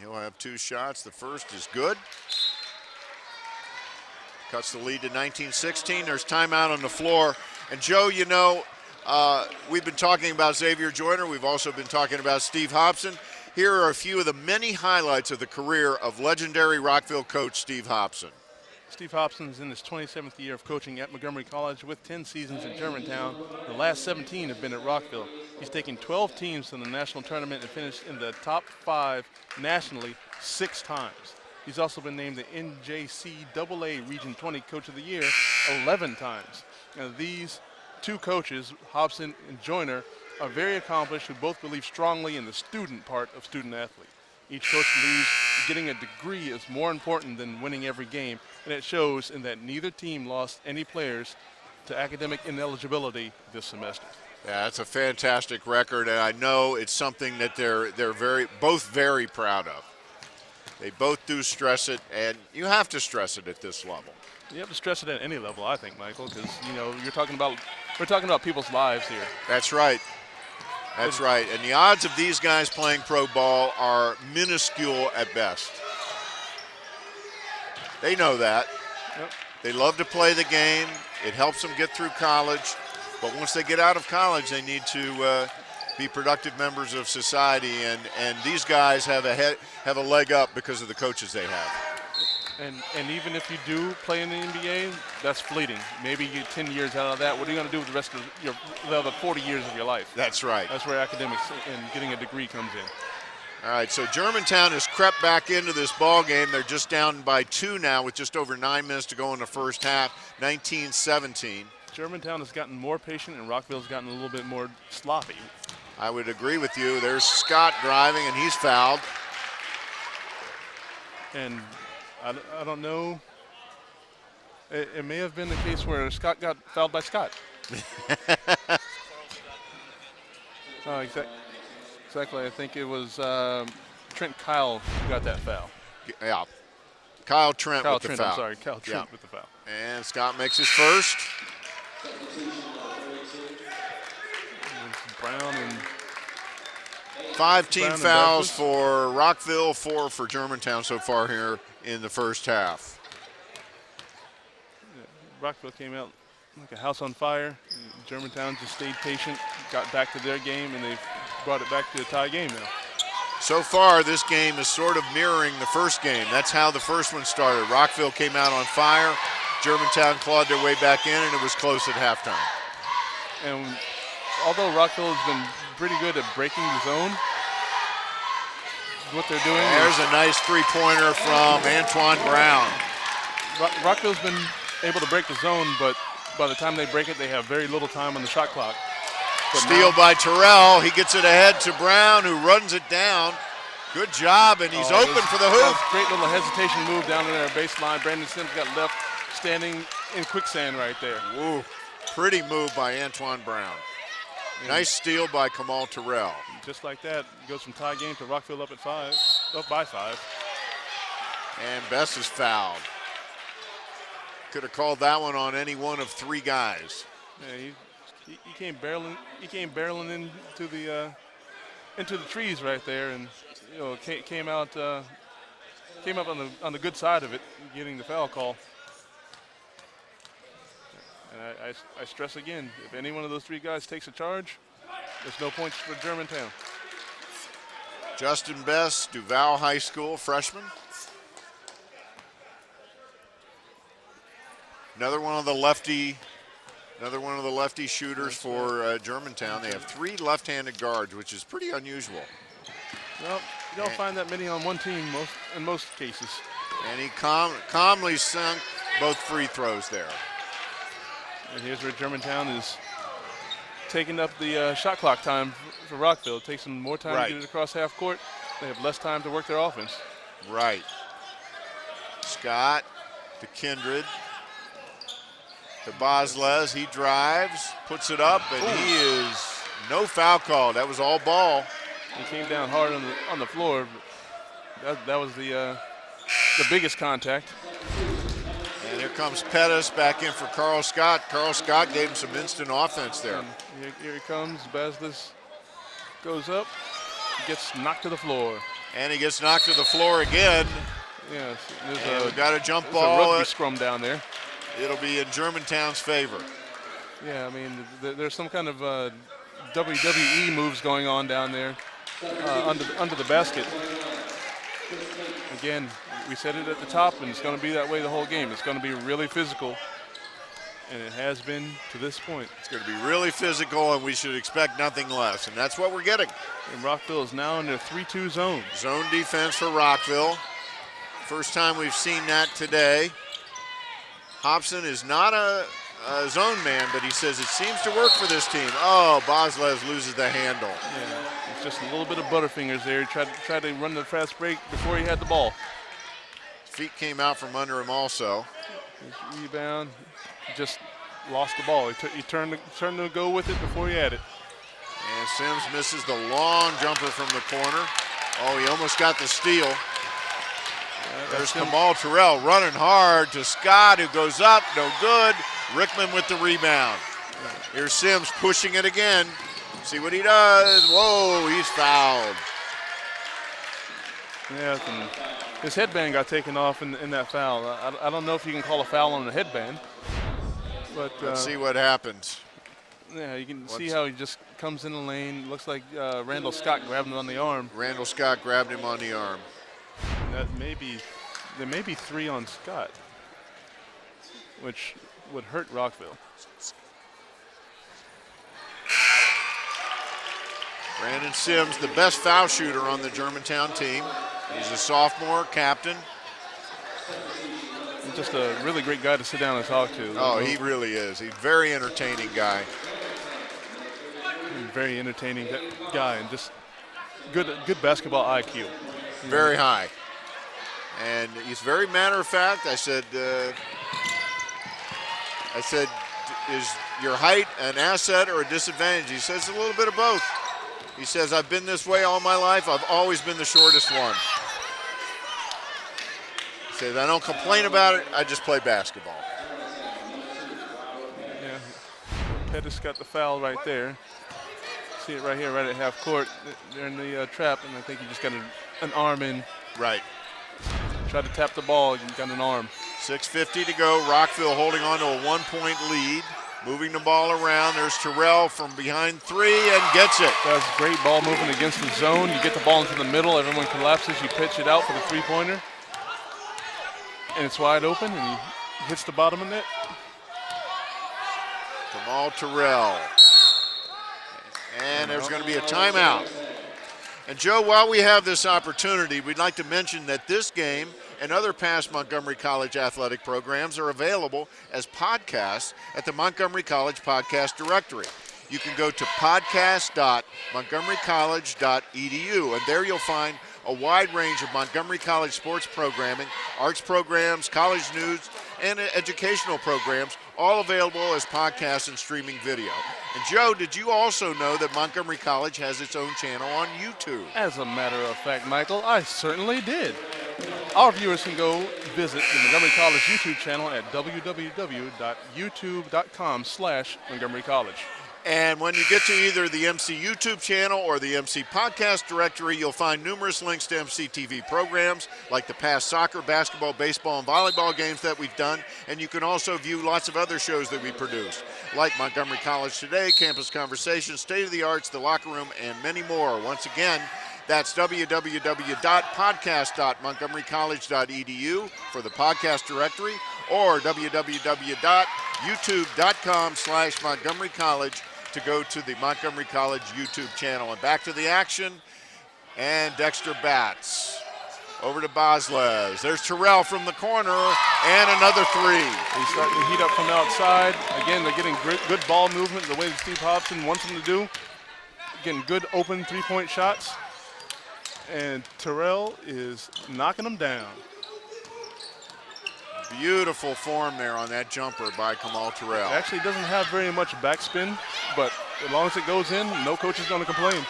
He'll have 2 shots. The first is good. Cuts the lead to 19-16. There's timeout on the floor. And Joe, you know, we've been talking about Xavier Joyner. We've also been talking about Steve Hobson. Here are a few of the many highlights of the career of legendary Rockville coach Steve Hobson. Steve Hobson is in his 27th year of coaching at Montgomery College with 10 seasons at Germantown. The last 17 have been at Rockville. He's taken 12 teams to the national tournament and finished in the top 5 nationally 6 times. He's also been named the NJCAA Region 20 Coach of the Year 11 times. Now, these 2 coaches, Hobson and Joyner, are very accomplished who both believe strongly in the student part of student athlete. Each coach believes getting a degree is more important than winning every game, and it shows in that neither team lost any players to academic ineligibility this semester. Yeah, that's a fantastic record, and I know it's something that they're both very proud of. They both do stress it, and you have to stress it at this level. You have to stress it at any level, I think, Michael, because we're talking about people's lives here. That's right. That's right. And the odds of these guys playing pro ball are minuscule at best. They know that. Yep. They love to play the game. It helps them get through college. But once they get out of college, they need to be productive members of society. And these guys have a leg up because of the coaches they have. And even if you do play in the NBA, that's fleeting. Maybe you get 10 years out of that. What are you going to do with the rest of the other 40 years of your life? That's right. That's where academics and getting a degree comes in. All right, so Germantown has crept back into this ball game. They're just down by 2 now with just over 9 minutes to go in the first half, 19-17. Germantown has gotten more patient and Rockville's gotten a little bit more sloppy. I would agree with you. There's Scott driving, and he's fouled. And I don't know. It may have been the case where Scott got fouled by Scott. Oh, exactly. I think it was Trent Kyle who got that foul. Yeah. Kyle Trent with the foul. I'm sorry, Kyle Trent with the foul. And Scott makes his first. Brown and 5 team fouls for Rockville, 4 for Germantown so far here in the first half. Yeah, Rockville came out like a house on fire. Germantown just stayed patient, got back to their game, and they've brought it back to a tie game now. So far, this game is sort of mirroring the first game. That's how the first one started. Rockville came out on fire. Germantown clawed their way back in, and it was close at halftime. And although Rockville has been pretty good at breaking the zone, what they're doing. There's a nice 3-pointer from Antoine Brown. Rockville's been able to break the zone, but by the time they break it, they have very little time on the shot clock. Steal by Terrell. He gets it ahead to Brown, who runs it down. Good job, and he's open for the hoop. Great little hesitation move down in their baseline. Brandon Sims got left standing in quicksand right there. Woo. Pretty move by Antoine Brown. Nice steal by Kamal Terrell. Just like that, it goes from tie game to Rockville up by 5. And Bess is fouled. Could have called that one on any one of 3 guys. Yeah, he came barreling. He came barreling into the trees right there, and came up on the good side of it, getting the foul call. And I stress again, if any one of those 3 guys takes a charge, there's no points for Germantown. Justin Bess, Duval High School freshman. Another one of the lefty shooters for Germantown. They have 3 left-handed guards, which is pretty unusual. Well, you don't find that many on one team in most cases. And he calmly sunk both free throws there. And here's where Germantown is taking up the shot clock time for Rockville. It takes them more time to get it across half court. They have less time to work their offense. Right. Scott to Kindred. To Bosles, he drives, puts it up, and he is no foul call. That was all ball. He came down hard on the floor. That was the biggest contact. And here comes Pettis back in for Carl Scott. Carl Scott gave him some instant offense there. And here he comes. Baslis goes up, gets knocked to the floor. And he gets knocked to the floor again. Yeah, we've got a jump there's ball. a rugby scrum down there. It'll be in Germantown's favor. Yeah, I mean, there's some kind of WWE moves going on down there under the basket. Again, we said it at the top, and it's going to be that way the whole game. It's going to be really physical, and it has been to this point. It's going to be really physical, and we should expect nothing less, and that's what we're getting. And Rockville is now in their 3-2 zone. Zone defense for Rockville. First time we've seen that today. Hobson is not a zone man, but he says it seems to work for this team. Oh, Bosles loses the handle. Yeah, it's just a little bit of butterfingers there. He tried to run the fast break before he had the ball. Feet came out from under him also. His rebound, just lost the ball. He turned to go with it before he had it. And Sims misses the long jumper from the corner. Oh, he almost got the steal. There's Kamal Terrell running hard to Scott, who goes up, no good. Rickman with the rebound. Here's Sims pushing it again. See what he does. Whoa, he's fouled. Yeah, his headband got taken off in that foul. I don't know if you can call a foul on the headband. But let's see what happens. Yeah, you can see how he just comes in the lane. Looks like Randall Scott grabbed him on the arm. Randall Scott grabbed him on the arm. There may be 3 on Scott, which would hurt Rockville. Brandon Sims, the best foul shooter on the Germantown team. He's a sophomore captain. He's just a really great guy to sit down and talk to. Oh, he really is. He's a very entertaining guy. Very entertaining guy, and just good basketball IQ. Very high. And he's very matter of fact. I said, is your height an asset or a disadvantage? He says a little bit of both. He says, I've been this way all my life. I've always been the shortest one. He says, I don't complain about it. I just play basketball. Yeah, Pettis got the foul right there. See it right here, right at half court. They're in the trap, and I think he just got an arm in. Right. Tried to tap the ball, and got an arm. 6:50 to go. Rockville holding on to a 1-point lead. Moving the ball around. There's Terrell from behind 3 and gets it. That's great ball movement against the zone. You get the ball into the middle. Everyone collapses. You pitch it out for the 3-pointer. And it's wide open, and he hits the bottom of the net. Kamal Terrell. And there's going to be a timeout. And Joe, while we have this opportunity, we'd like to mention that this game and other past Montgomery College athletic programs are available as podcasts at the Montgomery College podcast directory. You can go to podcast.montgomerycollege.edu, and there you'll find a wide range of Montgomery College sports programming, arts programs, college news, and educational programs, all available as podcasts and streaming video. And Joe, did you also know that Montgomery College has its own channel on YouTube? As a matter of fact, Michael, I certainly did. Our viewers can go visit the Montgomery College YouTube channel at www.youtube.com/Montgomery College. And when you get to either the MC YouTube channel or the MC podcast directory, you'll find numerous links to MC TV programs like the past soccer, basketball, baseball, and volleyball games that we've done. And you can also view lots of other shows that we produce, like Montgomery College Today, Campus Conversations, State of the Arts, The Locker Room, and many more. Once again, that's www.podcast.montgomerycollege.edu for the podcast directory, or www.youtube.com/Montgomery College to go to the Montgomery College YouTube channel. And back to the action, and Dexter bats. Over to Bosles. There's Terrell from the corner, and another 3. He's starting to heat up from outside. Again, they're getting good ball movement the way that Steve Hobson wants them to do. Getting good open 3-point shots. And Terrell is knocking them down. Beautiful form there on that jumper by Kamal Terrell. Actually doesn't have very much backspin, but as long as it goes in, no coach is going to complain.